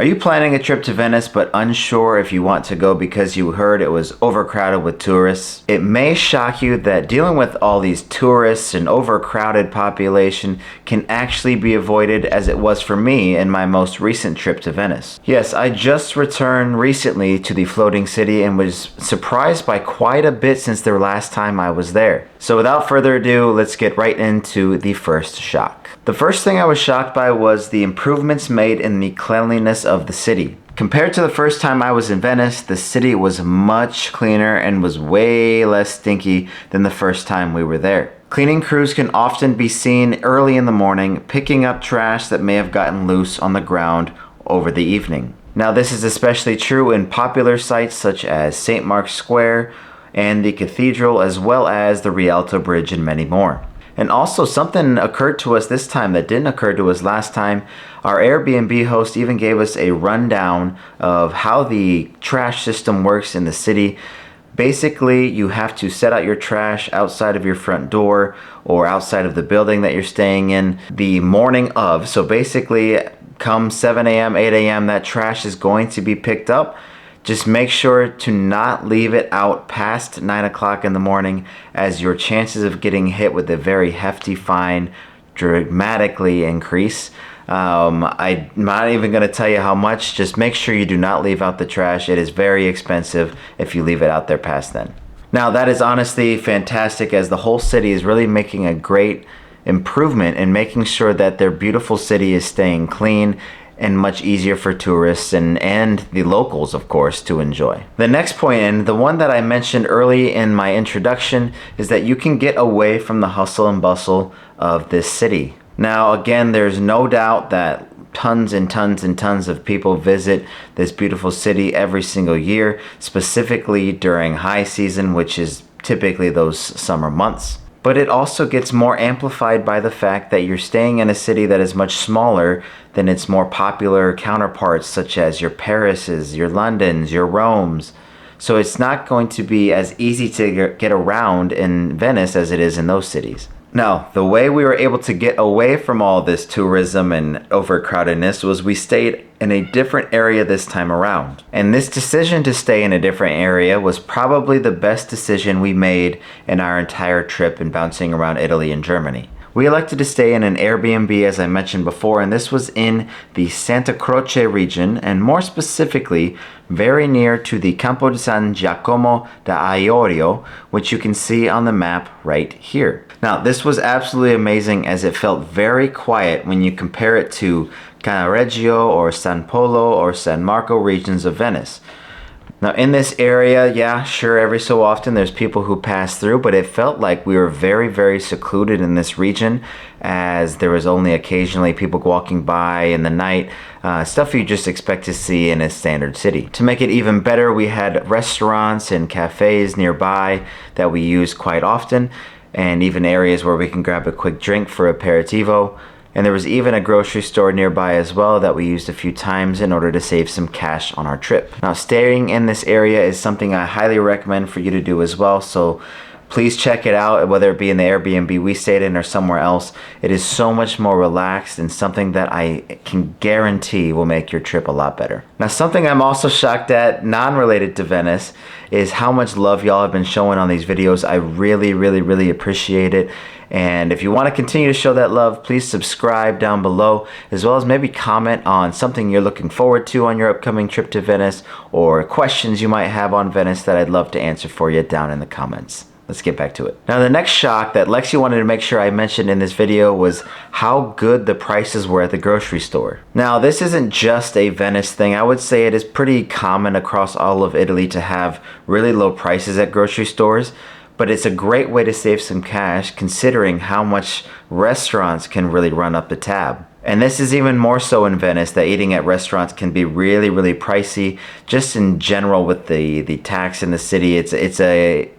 Are you planning a trip to Venice but unsure if you want to go because you heard it was overcrowded with tourists? It may shock you that dealing with all these tourists and overcrowded population can actually be avoided, as it was for me in my most recent trip to Venice. Yes, I just returned recently to the floating city and was surprised by quite a bit since the last time I was there. So without further ado, let's get right into the first shock. The first thing I was shocked by was the improvements made in the cleanliness of the city. Compared to the first time I was in Venice, the city was much cleaner and was way less stinky than the first time we were there. Cleaning crews can often be seen early in the morning picking up trash that may have gotten loose on the ground over the evening. Now, this is especially true in popular sites such as St. Mark's Square and the Cathedral, as well as the Rialto Bridge and many more. And also, something occurred to us this time that didn't occur to us last time. Our Airbnb host even gave us a rundown of how the trash system works in the city. Basically, you have to set out your trash outside of your front door or outside of the building that you're staying in the morning of. So basically, come 7 a.m., 8 a.m., that trash is going to be picked up. Just make sure to not leave it out past 9 o'clock in the morning, as your chances of getting hit with a very hefty fine dramatically increase. I'm not even going to tell you how much. Just make sure you do not leave out the trash. It is very expensive if you leave it out there past then. Now, that is honestly fantastic, as the whole city is really making a great improvement in making sure that their beautiful city is staying clean and much easier for tourists and the locals, of course, to enjoy. The next point, and the one that I mentioned early in my introduction, is that you can get away from the hustle and bustle of this city. Now, again, there's no doubt that tons and tons and tons of people visit this beautiful city every single year, specifically during high season, which is typically those summer months. But it also gets more amplified by the fact that you're staying in a city that is much smaller than its more popular counterparts, such as your Parises, your Londons, your Romes. So it's not going to be as easy to get around in Venice as it is in those cities. Now, the way we were able to get away from all this tourism and overcrowdedness was we stayed in a different area this time around. And this decision to stay in a different area was probably the best decision we made in our entire trip in bouncing around Italy and Germany. We elected to stay in an Airbnb, as I mentioned before, and this was in the Santa Croce region, and more specifically, very near to the Campo di San Giacomo da Iorio, which you can see on the map right here. Now, this was absolutely amazing, as it felt very quiet when you compare it to Cannaregio or San Polo or San Marco regions of Venice. Now, in this area, yeah, sure, every so often there's people who pass through, but it felt like we were very, very secluded in this region, as there was only occasionally people walking by in the night, stuff you just expect to see in a standard city. To make it even better, we had restaurants and cafes nearby that we use quite often, and even areas where we can grab a quick drink for aperitivo. And there was even a grocery store nearby as well that we used a few times in order to save some cash on our trip. Now, staying in this area is something I highly recommend for you to do as well, so please check it out, whether it be in the Airbnb we stayed in or somewhere else. It is so much more relaxed and something that I can guarantee will make your trip a lot better. Now, something I'm also shocked at, non-related to Venice, is how much love y'all have been showing on these videos. I really, really, really appreciate it. And if you want to continue to show that love, please subscribe down below, as well as maybe comment on something you're looking forward to on your upcoming trip to Venice, or questions you might have on Venice that I'd love to answer for you down in the comments. Let's get back to it. Now, the next shock that Lexi wanted to make sure I mentioned in this video was how good the prices were at the grocery store. Now, this isn't just a Venice thing. I would say it is pretty common across all of Italy to have really low prices at grocery stores, but it's a great way to save some cash considering how much restaurants can really run up the tab. And this is even more so in Venice, that eating at restaurants can be really, really pricey. Just in general with the tax in the city, it's a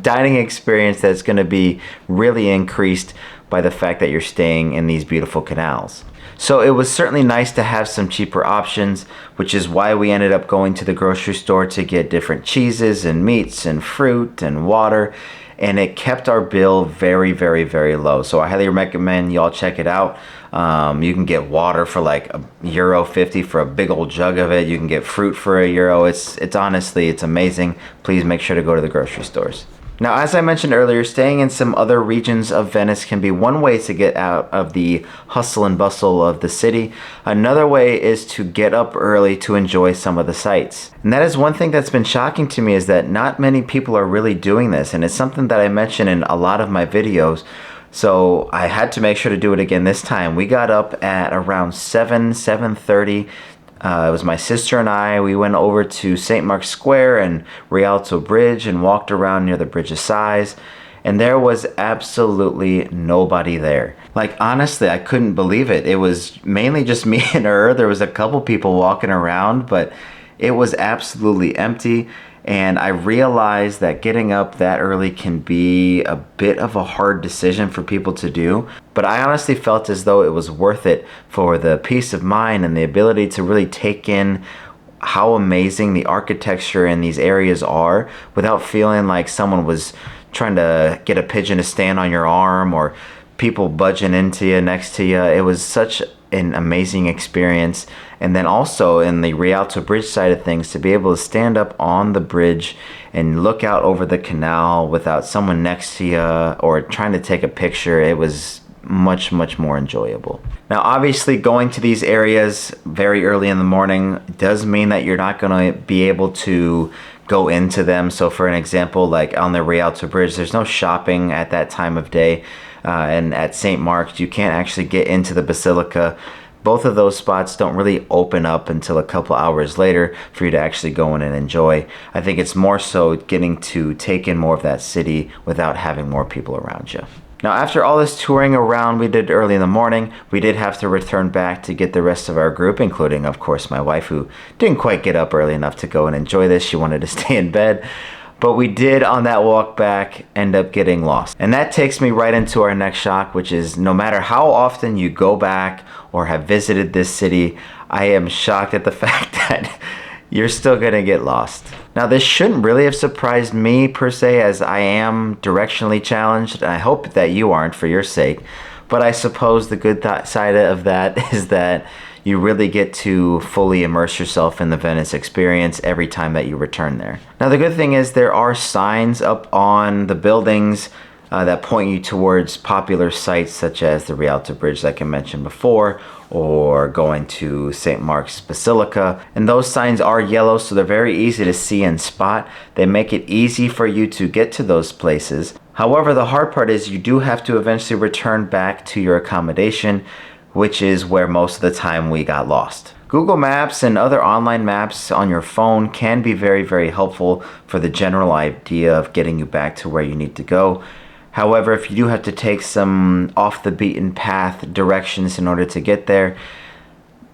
dining experience that's going to be really increased by the fact that you're staying in these beautiful canals. So it was certainly nice to have some cheaper options, which is why we ended up going to the grocery store to get different cheeses and meats and fruit and water. and it kept our bill very, very, very low. So I highly recommend y'all check it out. You can get water for like €1.50 for a big old jug of it. You can get fruit for €1. It's honestly, it's amazing. Please make sure to go to the grocery stores. Now, as I mentioned earlier, staying in some other regions of Venice can be one way to get out of the hustle and bustle of the city. Another way is to get up early to enjoy some of the sights. And that is one thing that's been shocking to me, is that not many people are really doing this. And it's something that I mention in a lot of my videos. So I had to make sure to do it again this time. We got up at around 7:30. It was my sister and I. We went over to St. Mark's Square and Rialto Bridge and walked around near the Bridge of Sighs. And there was absolutely nobody there. Like, honestly, I couldn't believe it. It was mainly just me and her. There was a couple people walking around, but it was absolutely empty. And I realized that getting up that early can be a bit of a hard decision for people to do. But I honestly felt as though it was worth it for the peace of mind and the ability to really take in how amazing the architecture in these areas are without feeling like someone was trying to get a pigeon to stand on your arm or people budging into you, next to you. It was such an amazing experience. And then also in the Rialto Bridge side of things, to be able to stand up on the bridge and look out over the canal without someone next to you or trying to take a picture, it was much, much more enjoyable. Now, obviously, going to these areas very early in the morning does mean that you're not going to be able to go into them. So for an example, like on the Rialto Bridge, there's no shopping at that time of day. And at St. Mark's, you can't actually get into the Basilica. Both of those spots don't really open up until a couple hours later for you to actually go in and enjoy. I think it's more so getting to take in more of that city without having more people around you. Now, after all this touring around we did early in the morning, we did have to return back to get the rest of our group, including, of course, my wife, who didn't quite get up early enough to go and enjoy this. She wanted to stay in bed. But we did, on that walk back, end up getting lost. And that takes me right into our next shock, which is no matter how often you go back or have visited this city, I am shocked at the fact that you're still gonna get lost. Now, this shouldn't really have surprised me per se, as I am directionally challenged, and I hope that you aren't for your sake. But I suppose the good side of that is that you really get to fully immerse yourself in the Venice experience every time that you return there. Now, the good thing is there are signs up on the buildings that point you towards popular sites such as the Rialto Bridge, like I mentioned before, or going to St. Mark's Basilica. And those signs are yellow, so they're very easy to see and spot. They make it easy for you to get to those places. However, the hard part is you do have to eventually return back to your accommodation, which is where most of the time we got lost. Google Maps and other online maps on your phone can be very, very helpful for the general idea of getting you back to where you need to go. However, if you do have to take some off the beaten path directions in order to get there,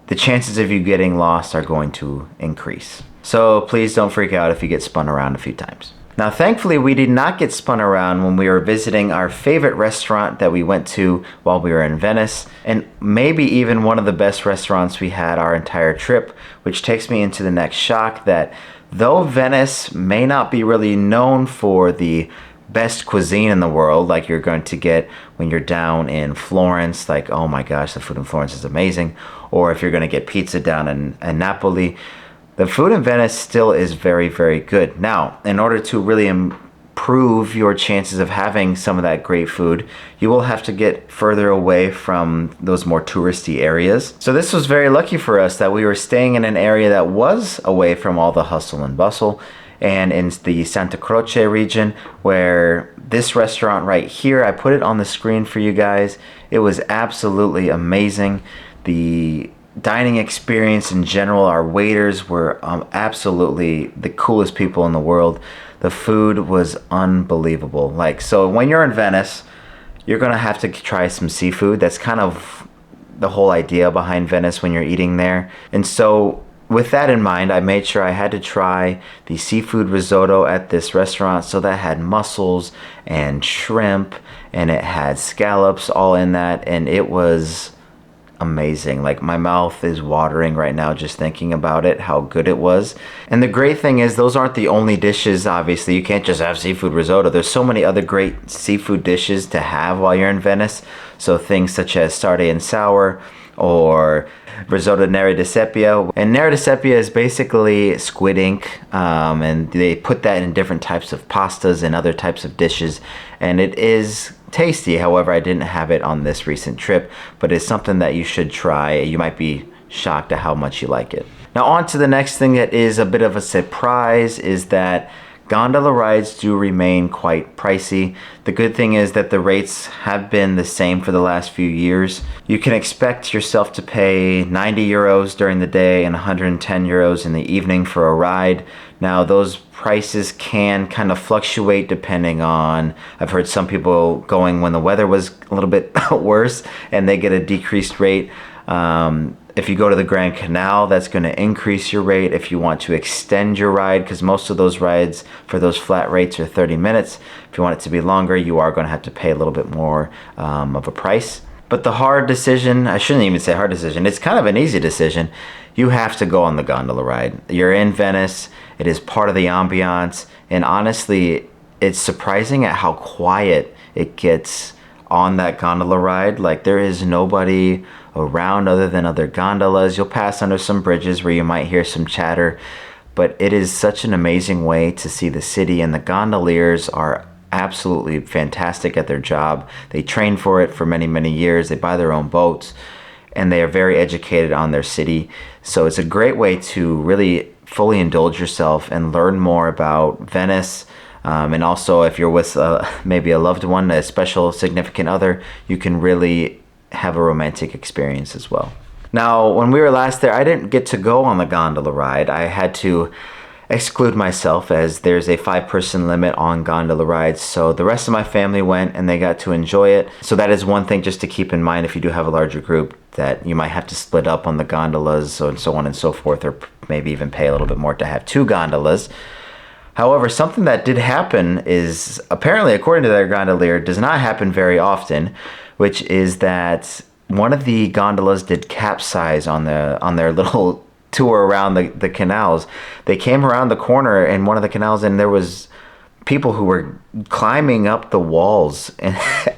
the chances of you getting lost are going to increase. So please don't freak out if you get spun around a few times. Now, thankfully, we did not get spun around when we were visiting our favorite restaurant that we went to while we were in Venice, and maybe even one of the best restaurants we had our entire trip, which takes me into the next shock, that though Venice may not be really known for the best cuisine in the world like you're going to get when you're down in Florence, like, oh my gosh, the food in Florence is amazing, or if you're going to get pizza down in Napoli, the food in Venice still is very, very good. Now, in order to really improve your chances of having some of that great food, you will have to get further away from those more touristy areas. So this was very lucky for us that we were staying in an area that was away from all the hustle and bustle, and in the Santa Croce region, where this restaurant right here, I put it on the screen for you guys. It was absolutely amazing. The dining experience in general, our waiters were absolutely the coolest people in the world. The food was unbelievable. Like, so when you're in Venice, you're gonna have to try some seafood. That's kind of the whole idea behind Venice when you're eating there. And so with that in mind, I made sure I had to try the seafood risotto at this restaurant. So that had mussels and shrimp, and it had scallops all in that, and it was amazing. Like, my mouth is watering right now just thinking about it, how good it was. And the great thing is, those aren't the only dishes. Obviously, you can't just have seafood risotto. There's so many other great seafood dishes to have while you're in Venice. So things such as sarde and sour, or risotto neri di seppia. And neri di seppia is basically squid ink, and they put that in different types of pastas and other types of dishes, and it is tasty. However, I didn't have it on this recent trip, but it's something that you should try. You might be shocked at how much you like it. Now, on to the next thing that is a bit of a surprise, is that gondola rides do remain quite pricey. The good thing is that the rates have been the same for the last few years. You can expect yourself to pay 90 euros during the day and 110 euros in the evening for a ride. Now, those prices can kind of fluctuate depending on, I've heard some people going when the weather was a little bit worse and they get a decreased rate. If you go to the Grand Canal, that's going to increase your rate. If you want to extend your ride, because most of those rides for those flat rates are 30 minutes. If you want it to be longer, you are going to have to pay a little bit more of a price. But the hard decision, I shouldn't even say hard decision, it's kind of an easy decision. You have to go on the gondola ride. You're in Venice. It is part of the ambiance. And honestly, it's surprising at how quiet it gets on that gondola ride. Like, there is nobody around other than other gondolas. You'll pass under some bridges where you might hear some chatter, but it is such an amazing way to see the city, and the gondoliers are absolutely fantastic at their job. They train for it for many, many years. They buy their own boats, and they are very educated on their city. So it's a great way to really fully indulge yourself and learn more about Venice. And also, if you're with maybe a loved one, a special significant other, you can really have a romantic experience as well. Now, when we were last there, I didn't get to go on the gondola ride. I had to exclude myself, as there's a 5-person limit on gondola rides. So the rest of my family went and they got to enjoy it. So that is one thing just to keep in mind if you do have a larger group, that you might have to split up on the gondolas and so on and so forth, or maybe even pay a little bit more to have 2 gondolas. However, something that did happen is, apparently, according to their gondolier, does not happen very often, which is that one of the gondolas did capsize on their little tour around the canals. They came around the corner in one of the canals, and there was people who were climbing up the walls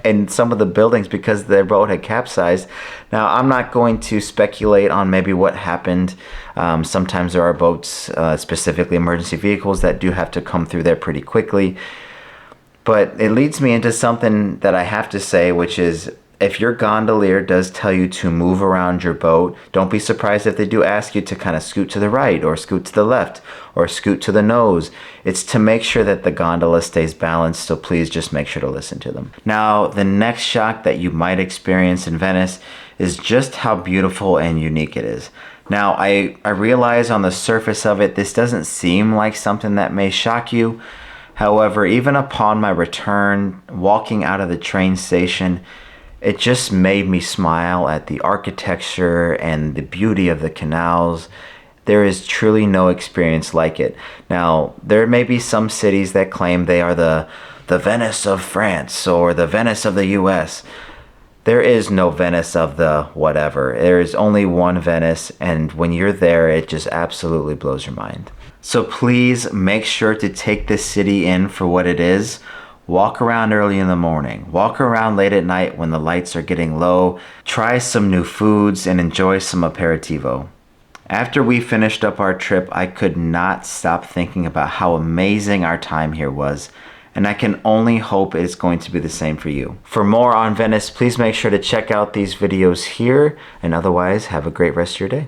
and some of the buildings because their boat had capsized. Now, I'm not going to speculate on maybe what happened. Sometimes there are boats, specifically emergency vehicles, that do have to come through there pretty quickly. But it leads me into something that I have to say, which is, if your gondolier does tell you to move around your boat, don't be surprised if they do ask you to kind of scoot to the right or scoot to the left or scoot to the nose. It's to make sure that the gondola stays balanced, so please just make sure to listen to them. Now, the next shock that you might experience in Venice is just how beautiful and unique it is. Now, I realize on the surface of it, this doesn't seem like something that may shock you. However, even upon my return, walking out of the train station, it just made me smile at the architecture and the beauty of the canals. There is truly no experience like it. Now, there may be some cities that claim they are the Venice of France or the Venice of the US. There is no Venice of the whatever. There is only one Venice, and when you're there, it just absolutely blows your mind. So please make sure to take this city in for what it is. Walk around early in the morning. Walk around late at night when the lights are getting low. Try some new foods and enjoy some aperitivo. After we finished up our trip, I could not stop thinking about how amazing our time here was, and I can only hope it's going to be the same for you. For more on Venice, please make sure to check out these videos here, and otherwise, have a great rest of your day.